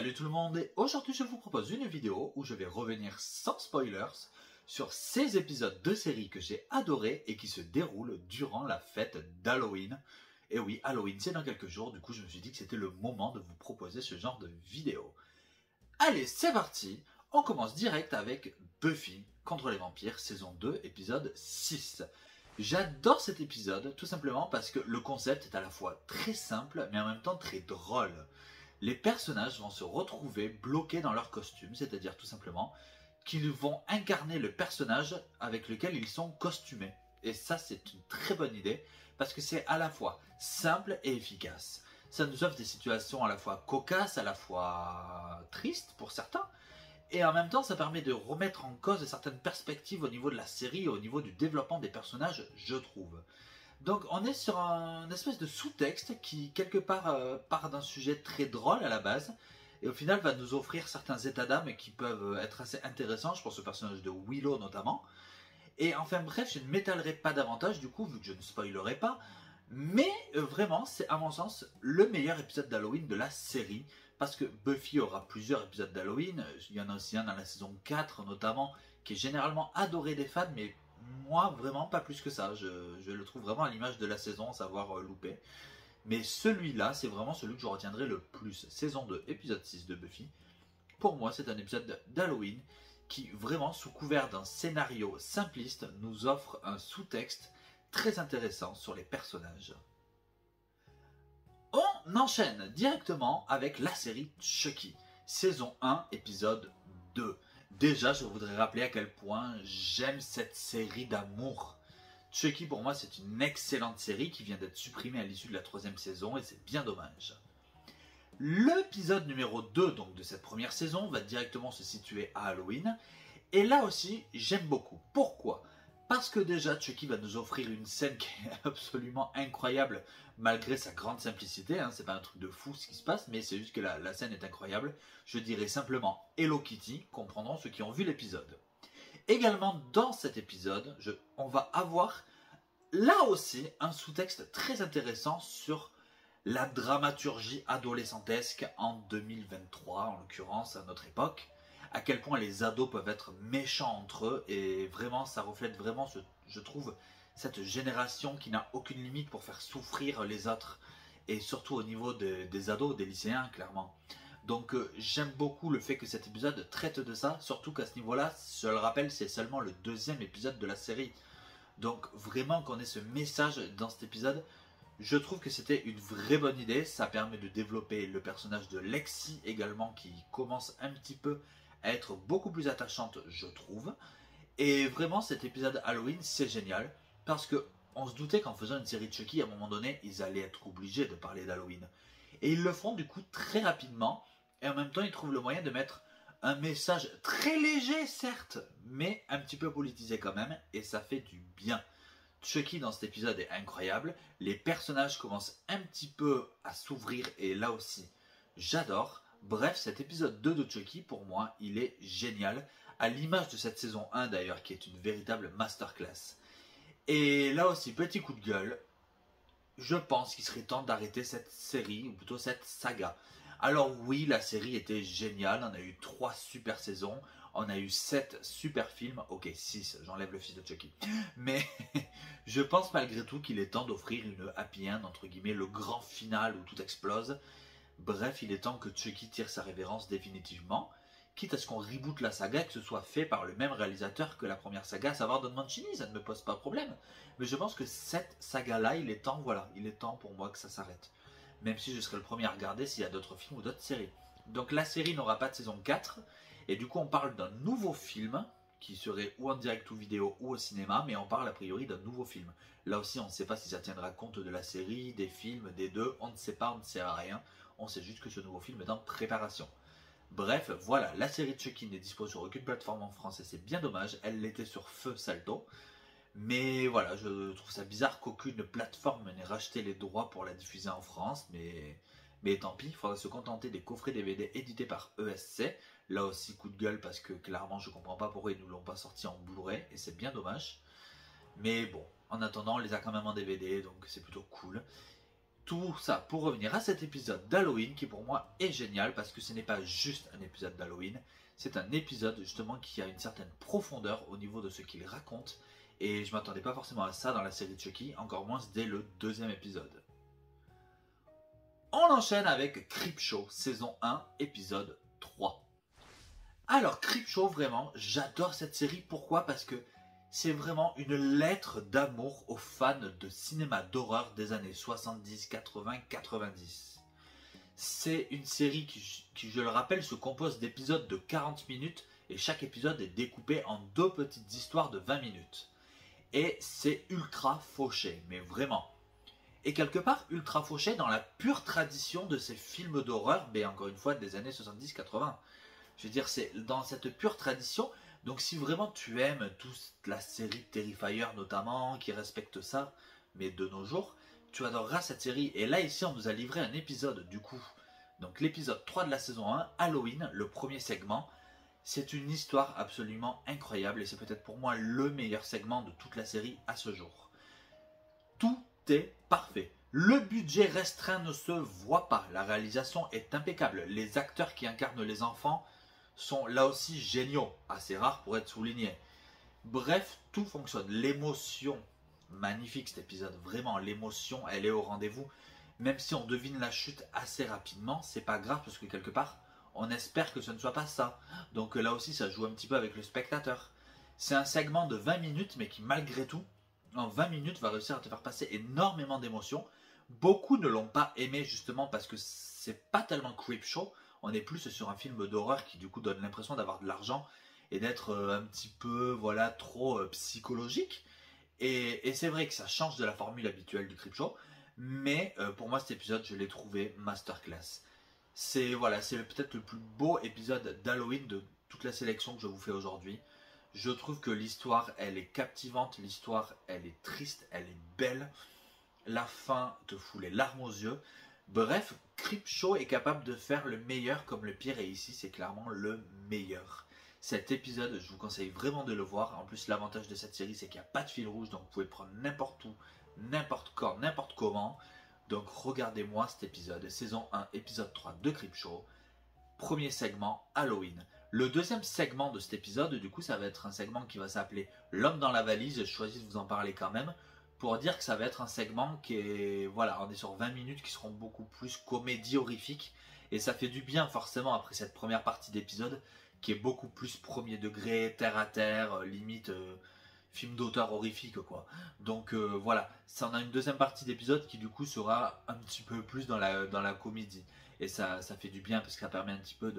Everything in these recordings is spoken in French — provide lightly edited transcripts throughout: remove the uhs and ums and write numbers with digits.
Salut tout le monde et aujourd'hui je vous propose une vidéo où je vais revenir sans spoilers sur ces épisodes de série que j'ai adorés et qui se déroulent durant la fête d'Halloween. Et oui, Halloween c'est dans quelques jours, du coup je me suis dit que c'était le moment de vous proposer ce genre de vidéo. Allez, c'est parti. On commence direct avec Buffy contre les vampires, saison 2, épisode 6. J'adore cet épisode tout simplement parce que le concept est à la fois très simple mais en même temps très drôle. Les personnages vont se retrouver bloqués dans leur costume, c'est-à-dire tout simplement qu'ils vont incarner le personnage avec lequel ils sont costumés. Et ça, c'est une très bonne idée parce que c'est à la fois simple et efficace. Ça nous offre des situations à la fois cocasses, à la fois tristes pour certains, et en même temps, ça permet de remettre en cause certaines perspectives au niveau de la série et au niveau du développement des personnages, je trouve. Donc on est sur un espèce de sous-texte qui quelque part part d'un sujet très drôle à la base et au final va nous offrir certains états d'âme qui peuvent être assez intéressants. Je pense au personnage de Willow notamment. Et enfin bref, je ne m'étalerai pas davantage du coup vu que je ne spoilerai pas. Mais vraiment c'est à mon sens le meilleur épisode d'Halloween de la série. Parce que Buffy aura plusieurs épisodes d'Halloween. Il y en a aussi un dans la saison 4 notamment qui est généralement adoré des fans mais moi, vraiment pas plus que ça. Je le trouve vraiment à l'image de la saison, à savoir loupé. Mais celui-là, c'est vraiment celui que je retiendrai le plus. Saison 2, épisode 6 de Buffy. Pour moi, c'est un épisode d'Halloween qui, vraiment, sous couvert d'un scénario simpliste, nous offre un sous-texte très intéressant sur les personnages. On enchaîne directement avec la série Chucky. Saison 1, épisode 2. Déjà, je voudrais rappeler à quel point j'aime cette série d'amour. Chucky, pour moi, c'est une excellente série qui vient d'être supprimée à l'issue de la 3e saison et c'est bien dommage. L'épisode numéro 2 donc, de cette première saison va directement se situer à Halloween. Et là aussi, j'aime beaucoup. Pourquoi ? Parce que déjà, Chucky va nous offrir une scène qui est absolument incroyable, malgré sa grande simplicité. C'est pas un truc de fou ce qui se passe, mais c'est juste que la scène est incroyable. Je dirais simplement Hello Kitty, comprendront ceux qui ont vu l'épisode. Également, dans cet épisode, on va avoir là aussi un sous-texte très intéressant sur la dramaturgie adolescentesque en 2023, en l'occurrence à notre époque. À quel point les ados peuvent être méchants entre eux et vraiment ça reflète vraiment, je trouve, cette génération qui n'a aucune limite pour faire souffrir les autres et surtout au niveau des ados, des lycéens clairement. Donc j'aime beaucoup le fait que cet épisode traite de ça, surtout qu'à ce niveau-là, je le rappelle, c'est seulement le 2e épisode de la série. Donc vraiment qu'on ait ce message dans cet épisode, je trouve que c'était une vraie bonne idée. Ça permet de développer le personnage de Lexi également qui commence un petit peu à être beaucoup plus attachante, je trouve. Et vraiment, cet épisode Halloween, c'est génial. Parce que on se doutait qu'en faisant une série de Chucky, à un moment donné, ils allaient être obligés de parler d'Halloween. Et ils le font du coup très rapidement. Et en même temps, ils trouvent le moyen de mettre un message très léger, certes, mais un petit peu politisé quand même. Et ça fait du bien. Chucky dans cet épisode est incroyable. Les personnages commencent un petit peu à s'ouvrir. Et là aussi, j'adore. Bref, cet épisode 2 de Chucky, pour moi, il est génial. À l'image de cette saison 1 d'ailleurs, qui est une véritable masterclass. Et là aussi, petit coup de gueule. Je pense qu'il serait temps d'arrêter cette série, ou plutôt cette saga. Alors oui, la série était géniale. On a eu 3 super saisons. On a eu 7 super films. Ok, 6, j'enlève le fils de Chucky. Mais je pense malgré tout qu'il est temps d'offrir une happy end, entre guillemets, le grand final où tout explose. Bref, il est temps que Chucky tire sa révérence définitivement, quitte à ce qu'on reboot la saga et que ce soit fait par le même réalisateur que la première saga, à savoir Don Mancini, ça ne me pose pas de problème. Mais je pense que cette saga-là, il est temps, voilà, il est temps pour moi que ça s'arrête. Même si je serai le premier à regarder s'il y a d'autres films ou d'autres séries. Donc la série n'aura pas de saison 4, et du coup on parle d'un nouveau film, qui serait ou en direct ou vidéo ou au cinéma, mais on parle a priori d'un nouveau film. Là aussi on ne sait pas si ça tiendra compte de la série, des films, des deux, on ne sait pas, on ne sait rien. On sait juste que ce nouveau film est en préparation. Bref, voilà, la série de Chucky n'est dispo sur aucune plateforme en France et c'est bien dommage. Elle l'était sur Feu Salto. Mais voilà, je trouve ça bizarre qu'aucune plateforme n'ait racheté les droits pour la diffuser en France. Mais tant pis, il faudra se contenter des coffrets DVD édités par ESC. Là aussi, coup de gueule parce que clairement, je comprends pas pourquoi ils ne nous l'ont pas sorti en Blu-ray et c'est bien dommage. Mais bon, en attendant, on les a quand même en DVD, donc c'est plutôt cool. Tout ça pour revenir à cet épisode d'Halloween qui pour moi est génial parce que ce n'est pas juste un épisode d'Halloween, c'est un épisode justement qui a une certaine profondeur au niveau de ce qu'il raconte et je m'attendais pas forcément à ça dans la série de Chucky, encore moins dès le deuxième épisode. On enchaîne avec Creepshow, saison 1, épisode 3. Alors Creepshow, vraiment, j'adore cette série. Pourquoi? Parce que c'est vraiment une lettre d'amour aux fans de cinéma d'horreur des années 70, 80, 90. C'est une série qui, je le rappelle, se compose d'épisodes de 40 minutes et chaque épisode est découpé en 2 petites histoires de 20 minutes. Et c'est ultra fauché, mais vraiment. Et quelque part, ultra fauché dans la pure tradition de ces films d'horreur, mais encore une fois des années 70-80. Je veux dire, c'est dans cette pure tradition. Donc si vraiment tu aimes toute la série Terrifier notamment, qui respecte ça, mais de nos jours, tu adoreras cette série. Et là, ici, on nous a livré un épisode du coup. Donc l'épisode 3 de la saison 1, Halloween, le premier segment. C'est une histoire absolument incroyable et c'est peut-être pour moi le meilleur segment de toute la série à ce jour. Tout est parfait. Le budget restreint ne se voit pas. La réalisation est impeccable. Les acteurs qui incarnent les enfants sont là aussi géniaux. Assez rares pour être soulignés. Bref, tout fonctionne. L'émotion, magnifique cet épisode. Vraiment, l'émotion, elle est au rendez-vous. Même si on devine la chute assez rapidement, c'est pas grave parce que quelque part, on espère que ce ne soit pas ça. Donc là aussi, ça joue un petit peu avec le spectateur. C'est un segment de 20 minutes, mais qui malgré tout, en 20 minutes, va réussir à te faire passer énormément d'émotions. Beaucoup ne l'ont pas aimé justement parce que c'est pas tellement Creepshow. On est plus sur un film d'horreur qui du coup donne l'impression d'avoir de l'argent et d'être un petit peu voilà trop psychologique. Et c'est vrai que ça change de la formule habituelle du Creepshow. Mais pour moi cet épisode je l'ai trouvé masterclass. C'est voilà, c'est peut-être le plus beau épisode d'Halloween de toute la sélection que je vous fais aujourd'hui. Je trouve que l'histoire elle est captivante, l'histoire elle est triste, elle est belle. La fin te fout les larmes aux yeux. Bref, Creepshow est capable de faire le meilleur comme le pire et ici c'est clairement le meilleur. Cet épisode, je vous conseille vraiment de le voir. En plus, l'avantage de cette série, c'est qu'il n'y a pas de fil rouge, donc vous pouvez prendre n'importe où, n'importe quand, n'importe comment. Donc regardez-moi cet épisode, saison 1, épisode 3 de Creepshow. Premier segment, Halloween. Le deuxième segment de cet épisode, du coup, ça va être un segment qui va s'appeler L'homme dans la valise. Je choisis de vous en parler quand même. Pour dire que ça va être un segment qui est, voilà, on est sur 20 minutes qui seront beaucoup plus comédie horrifique. Et ça fait du bien forcément après cette première partie d'épisode qui est beaucoup plus premier degré, terre à terre, limite film d'auteur horrifique quoi. Donc voilà, ça en a une deuxième partie d'épisode qui du coup sera un petit peu plus dans la comédie. Et ça fait du bien parce que ça permet un petit peu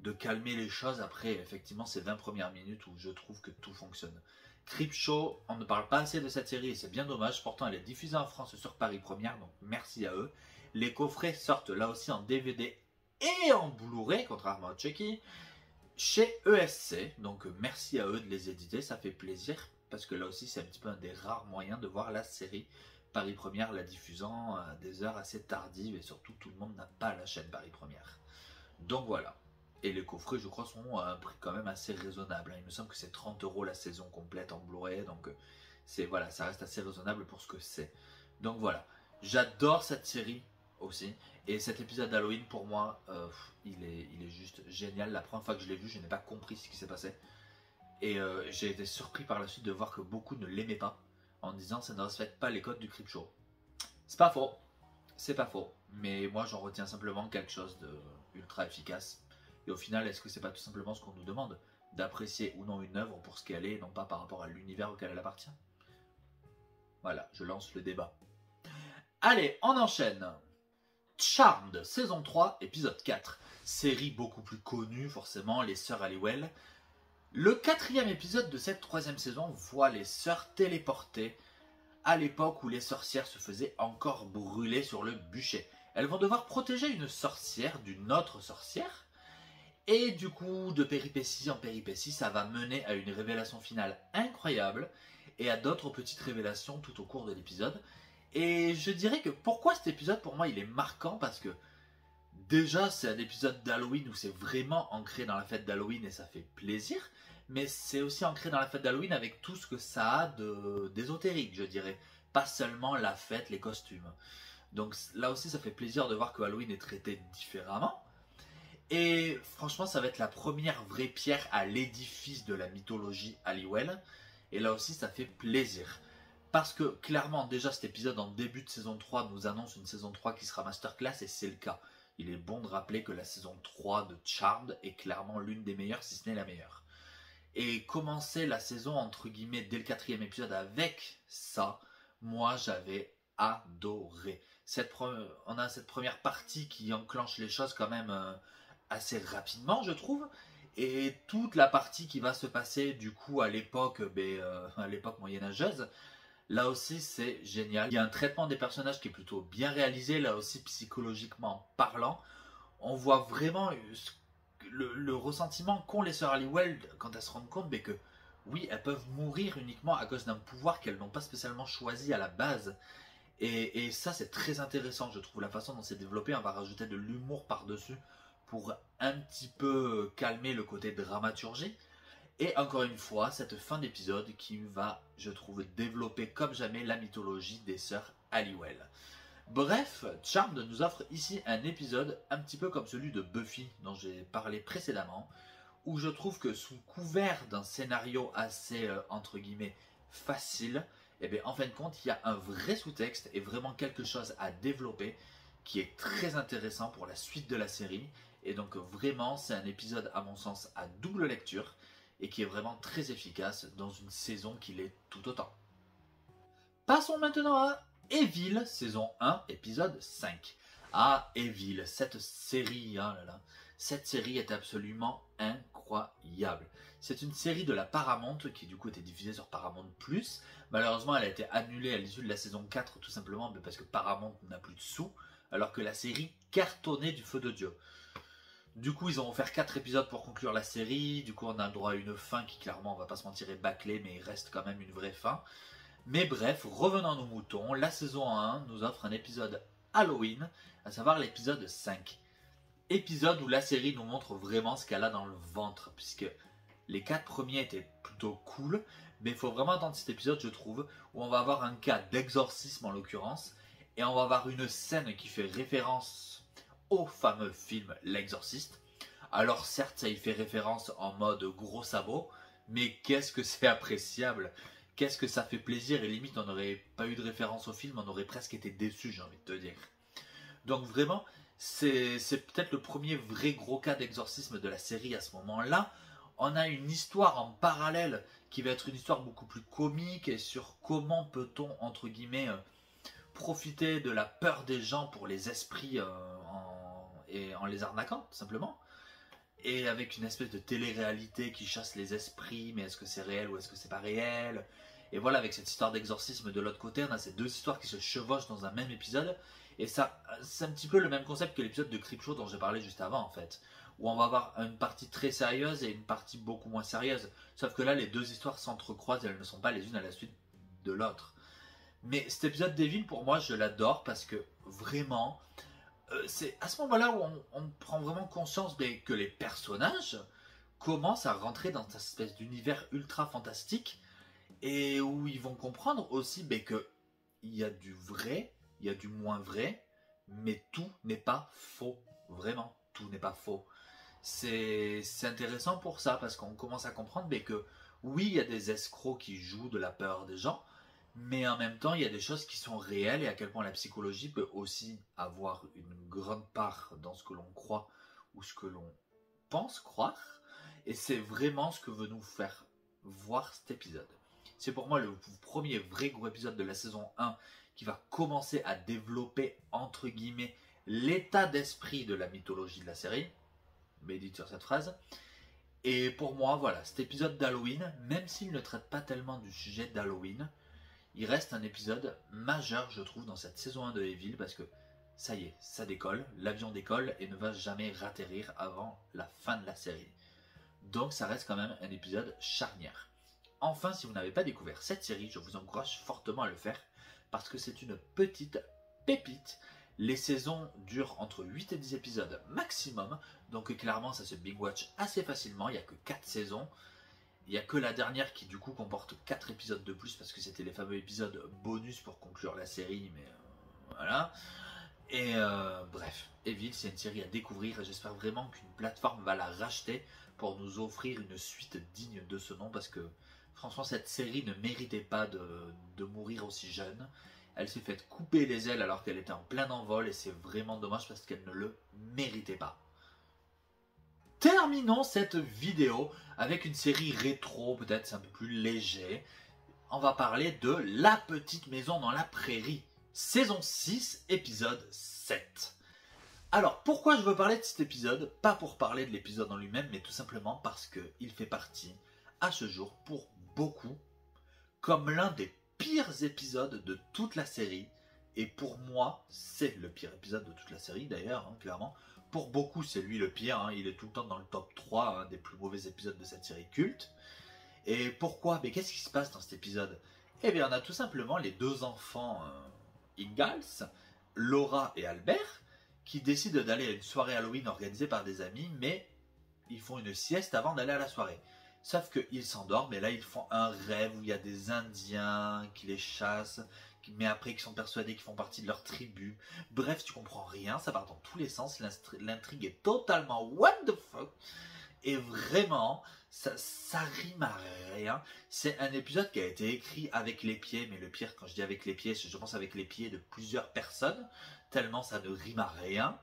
de calmer les choses après effectivement ces 20 premières minutes où je trouve que tout fonctionne. Creepshow, on ne parle pas assez de cette série et c'est bien dommage, pourtant elle est diffusée en France sur Paris Première, donc merci à eux. Les coffrets sortent là aussi en DVD et en Blu-ray, contrairement à Chucky, chez ESC, donc merci à eux de les éditer, ça fait plaisir, parce que là aussi c'est un petit peu un des rares moyens de voir la série. Paris Première la diffusant à des heures assez tardives et surtout tout le monde n'a pas la chaîne Paris Première. Donc voilà. Et les coffrets, je crois, sont à un prix quand même assez raisonnable. Il me semble que c'est 30 € la saison complète en Blu-ray. Donc, voilà, ça reste assez raisonnable pour ce que c'est. Donc voilà. J'adore cette série aussi. Et cet épisode d'Halloween, pour moi, il est juste génial. La première fois que je l'ai vu, je n'ai pas compris ce qui s'est passé. Et j'ai été surpris par la suite de voir que beaucoup ne l'aimaient pas. En disant, ça ne respecte pas les codes du Creepshow. C'est pas faux. C'est pas faux. Mais moi, j'en retiens simplement quelque chose de ultra efficace. Et au final, est-ce que c'est pas tout simplement ce qu'on nous demande? D'apprécier ou non une œuvre pour ce qu'elle est, non pas par rapport à l'univers auquel elle appartient? Voilà, je lance le débat. Allez, on enchaîne. Charmed, saison 3, épisode 4. Série beaucoup plus connue, forcément, les sœurs Halliwell. Le 4e épisode de cette 3e saison voit les sœurs téléportées à l'époque où les sorcières se faisaient encore brûler sur le bûcher. Elles vont devoir protéger une sorcière d'une autre sorcière. Et du coup, de péripétie en péripétie, ça va mener à une révélation finale incroyable et à d'autres petites révélations tout au cours de l'épisode. Et je dirais que pourquoi cet épisode, pour moi, il est marquant parce que déjà, c'est un épisode d'Halloween où c'est vraiment ancré dans la fête d'Halloween et ça fait plaisir. Mais c'est aussi ancré dans la fête d'Halloween avec tout ce que ça a d'ésotérique, je dirais. pas seulement la fête, les costumes. Donc là aussi, ça fait plaisir de voir que Halloween est traité différemment. Et franchement, ça va être la première vraie pierre à l'édifice de la mythologie Halliwell. Et là aussi, ça fait plaisir. Parce que clairement, déjà cet épisode en début de saison 3 nous annonce une saison 3 qui sera masterclass, et c'est le cas. Il est bon de rappeler que la saison 3 de Charmed est clairement l'une des meilleures, si ce n'est la meilleure. Et commencer la saison, entre guillemets, dès le 4e épisode avec ça, moi j'avais adoré. On a cette première partie qui enclenche les choses quand même assez rapidement, je trouve. Et toute la partie qui va se passer du coup à l'époque moyenâgeuse, là aussi c'est génial. Il y a un traitement des personnages qui est plutôt bien réalisé, là aussi psychologiquement parlant. On voit vraiment le ressentiment qu'ont les sœurs Halliwell quand elles se rendent compte que oui, elles peuvent mourir uniquement à cause d'un pouvoir qu'elles n'ont pas spécialement choisi à la base. Et ça c'est très intéressant, je trouve, la façon dont c'est développé. On va rajouter de l'humour par-dessus pour un petit peu calmer le côté dramaturgie. Et encore une fois, cette fin d'épisode qui va, je trouve, développer comme jamais la mythologie des sœurs Halliwell. Bref, Charmed nous offre ici un épisode un petit peu comme celui de Buffy dont j'ai parlé précédemment, où je trouve que sous couvert d'un scénario assez, entre guillemets, facile, et bien en fin de compte, il y a un vrai sous-texte et vraiment quelque chose à développer qui est très intéressant pour la suite de la série. Et donc vraiment, c'est un épisode à mon sens à double lecture et qui est vraiment très efficace dans une saison qui l'est tout autant. Passons maintenant à Evil, saison 1, épisode 5. Ah, Evil, cette série, hein, cette série est absolument incroyable. C'est une série de la Paramount qui du coup était diffusée sur Paramount+. Malheureusement, elle a été annulée à l'issue de la saison 4 tout simplement parce que Paramount n'a plus de sous, alors que la série cartonnait du feu de Dieu. Du coup, ils ont offert 4 épisodes pour conclure la série. Du coup, on a le droit à une fin qui, clairement, on va pas se mentir, est bâclée, mais il reste quand même une vraie fin. Mais bref, revenons à nos moutons. La saison 1 nous offre un épisode Halloween, à savoir l'épisode 5. Épisode où la série nous montre vraiment ce qu'elle a dans le ventre, puisque les 4 premiers étaient plutôt cool, mais il faut vraiment attendre cet épisode, je trouve, où on va avoir un cas d'exorcisme en l'occurrence, et on va avoir une scène qui fait référence au fameux film L'Exorciste. Alors certes, ça y fait référence en mode gros sabot, mais qu'est-ce que c'est appréciable, qu'est-ce que ça fait plaisir, et limite on n'aurait pas eu de référence au film, on aurait presque été déçu, j'ai envie de te dire. Donc vraiment, c'est peut-être le premier vrai gros cas d'exorcisme de la série à ce moment-là. On a une histoire en parallèle qui va être une histoire beaucoup plus comique et sur comment peut-on, entre guillemets, profiter de la peur des gens pour les esprits en les arnaquant, tout simplement. Et avec une espèce de télé-réalité qui chasse les esprits, mais est-ce que c'est réel ou est-ce que c'est pas réel? Et voilà, avec cette histoire d'exorcisme de l'autre côté, on a ces deux histoires qui se chevauchent dans un même épisode. Et ça, c'est un petit peu le même concept que l'épisode de Creepshow dont j'ai parlé juste avant, en fait. Où on va avoir une partie très sérieuse et une partie beaucoup moins sérieuse. Sauf que là, les deux histoires s'entrecroisent et elles ne sont pas les unes à la suite de l'autre. Mais cet épisode d'Evil, pour moi, je l'adore parce que vraiment, c'est à ce moment-là où on prend vraiment conscience que les personnages commencent à rentrer dans cette espèce d'univers ultra fantastique et où ils vont comprendre aussi qu'il y a du vrai, il y a du moins vrai, mais tout n'est pas faux. Vraiment, tout n'est pas faux. C'est intéressant pour ça parce qu'on commence à comprendre que oui, il y a des escrocs qui jouent de la peur des gens, mais en même temps, il y a des choses qui sont réelles et à quel point la psychologie peut aussi avoir une grande part dans ce que l'on croit ou ce que l'on pense croire. Et c'est vraiment ce que veut nous faire voir cet épisode. C'est pour moi le premier vrai gros épisode de la saison 1 qui va commencer à développer, entre guillemets, l'état d'esprit de la mythologie de la série. Médite sur cette phrase. Et pour moi, voilà, cet épisode d'Halloween, même s'il ne traite pas tellement du sujet d'Halloween, il reste un épisode majeur, je trouve, dans cette saison 1 de Evil, parce que ça y est, ça décolle, l'avion décolle et ne va jamais ratterrir avant la fin de la série. Donc ça reste quand même un épisode charnière. Enfin, si vous n'avez pas découvert cette série, je vous encourage fortement à le faire, parce que c'est une petite pépite. Les saisons durent entre 8 et 10 épisodes maximum, donc clairement ça se binge-watch assez facilement, il n'y a que 4 saisons. Il n'y a que la dernière qui du coup comporte 4 épisodes de plus parce que c'était les fameux épisodes bonus pour conclure la série, mais voilà. Et bref, Evil, c'est une série à découvrir et j'espère vraiment qu'une plateforme va la racheter pour nous offrir une suite digne de ce nom parce que franchement cette série ne méritait pas de mourir aussi jeune. Elle s'est faite couper les ailes alors qu'elle était en plein envol et c'est vraiment dommage parce qu'elle ne le méritait pas. Terminons cette vidéo avec une série rétro, peut-être c'est un peu plus léger. On va parler de La Petite Maison dans la Prairie, saison 6, épisode 7. Alors, pourquoi je veux parler de cet épisode? Pas pour parler de l'épisode en lui-même, mais tout simplement parce qu'il fait partie, à ce jour, pour beaucoup, comme l'un des pires épisodes de toute la série. Et pour moi, c'est le pire épisode de toute la série, d'ailleurs, hein, clairement. Pour beaucoup, c'est lui le pire, hein, il est tout le temps dans le top 3 des plus mauvais épisodes de cette série culte. Et pourquoi? Mais qu'est-ce qui se passe dans cet épisode? Eh bien, on a tout simplement les deux enfants Ingalls, Laura et Albert, qui décident d'aller à une soirée Halloween organisée par des amis, mais ils font une sieste avant d'aller à la soirée. Sauf qu'ils s'endorment et là ils font un rêve où il y a des Indiens qui les chassent, mais après qui sont persuadés qu'ils font partie de leur tribu. Bref, tu comprends rien, ça part dans tous les sens, l'intrigue est totalement what the fuck. Et vraiment, ça rime à rien. C'est un épisode qui a été écrit avec les pieds, mais le pire quand je dis avec les pieds, je pense avec les pieds de plusieurs personnes, tellement ça ne rime à rien.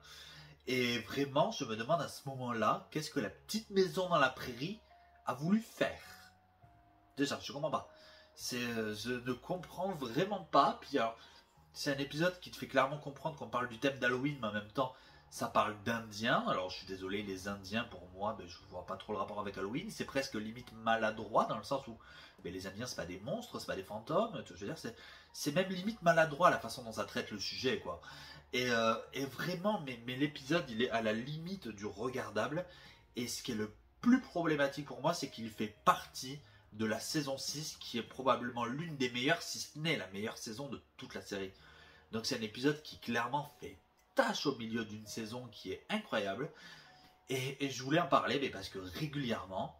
Et vraiment, je me demande à ce moment-là, qu'est-ce que La Petite Maison dans la Prairie a voulu faire? Déjà, je comprends pas. Je ne comprends vraiment pas. Puis alors, c'est un épisode qui te fait clairement comprendre qu'on parle du thème d'Halloween, mais en même temps, ça parle d'Indiens. Alors, je suis désolé, les Indiens, pour moi, je vois pas trop le rapport avec Halloween. C'est presque limite maladroit, dans le sens où mais les Indiens, c'est pas des monstres, c'est pas des fantômes. Je veux dire, c'est même limite maladroit la façon dont ça traite le sujet, quoi. Et vraiment, mais l'épisode, il est à la limite du regardable. Et ce qui est le plus problématique pour moi, c'est qu'il fait partie de la saison 6, qui est probablement l'une des meilleures, si ce n'est la meilleure saison de toute la série. Donc c'est un épisode qui clairement fait tâche au milieu d'une saison qui est incroyable. Et je voulais en parler, mais parce que régulièrement,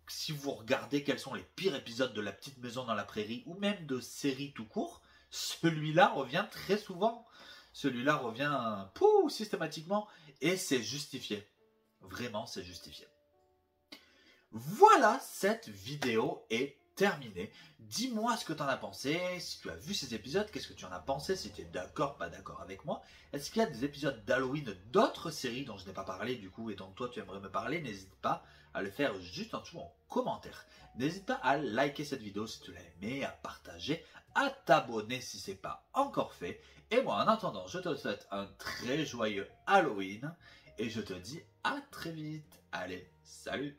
si vous regardez quels sont les pires épisodes de La Petite Maison dans la Prairie, ou même de séries tout court, celui-là revient très souvent. Celui-là revient systématiquement, et c'est justifié. Vraiment, c'est justifié. Voilà, cette vidéo est terminée. Dis-moi ce que tu en as pensé. Si tu as vu ces épisodes, qu'est-ce que tu en as pensé? Si tu es d'accord, pas d'accord avec moi. Est-ce qu'il y a des épisodes d'Halloween d'autres séries dont je n'ai pas parlé du coup et dont toi tu aimerais me parler? N'hésite pas à le faire juste en dessous en commentaire. N'hésite pas à liker cette vidéo si tu l'as aimé, à partager, à t'abonner si ce n'est pas encore fait. Et moi en attendant, je te souhaite un très joyeux Halloween et je te dis à très vite. Allez, salut!